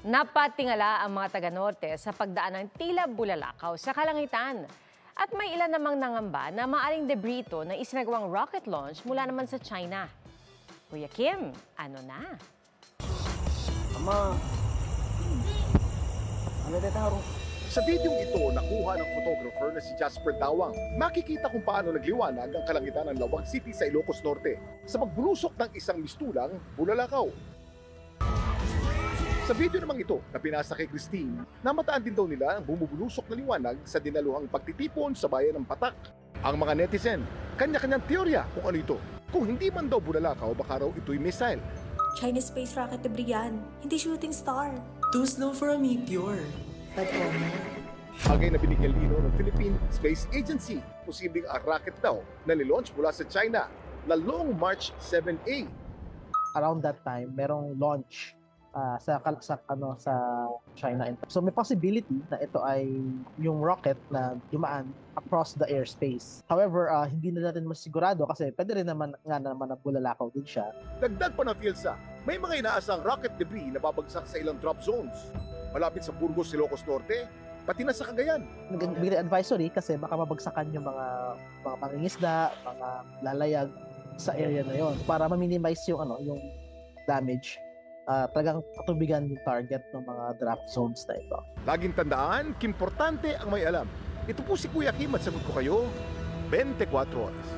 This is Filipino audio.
Napatingala ang mga taga-norte sa pagdaan ng tila bulalakaw sa kalangitan. At may ilan namang nangamba na maaring debris ito na isinagawang rocket launch mula naman sa China. Kuya Kim, ano na? Ama, ano detaro? Sa videong ito, nakuha ng photographer na si Jasper Dawang. Makikita kung paano nagliwanag ang kalangitan ng Lawag City sa Ilocos Norte sa pagbulusok ng isang mistulang bulalakaw. Sa video namang ito na pinasa kay Christine, namataan din daw nila ang bumubulusok na liwanag sa dinaluhang pagtitipon sa bayan ng Patak. Ang mga netizen, kanya-kanyang teorya kung ano ito. Kung hindi man daw bulalakaw, baka raw ito'y missile. Chinese space rocket debris yan, hindi shooting star. Too slow for a meteor. But omen. Bagay na binigyan lino ng Philippine Space Agency, posibleng ang rocket daw na nilaunch mula sa China na Long March 7A. Around that time, merong launch sa China. So may possibility na ito ay yung rocket na dumaan across the airspace. However, hindi na natin masigurado kasi pwede rin naman na bulalakaw din siya. Dagdag pa ng PhilSA, may mga inaasang rocket debris na babagsak sa ilang drop zones. Malapit sa Burgos, Ilocos Norte, pati na sa Cagayan. Nagbigay advisory kasi baka mabagsakan yung mga pangingisda, mga lalayag sa area na yon para ma-minimize yung damage. Talagang katubigan yung target ng mga drop zones na ito. Laging tandaan, importante ang may alam. Ito po si Kuya Kim at sagot ko kayo, 24 oras.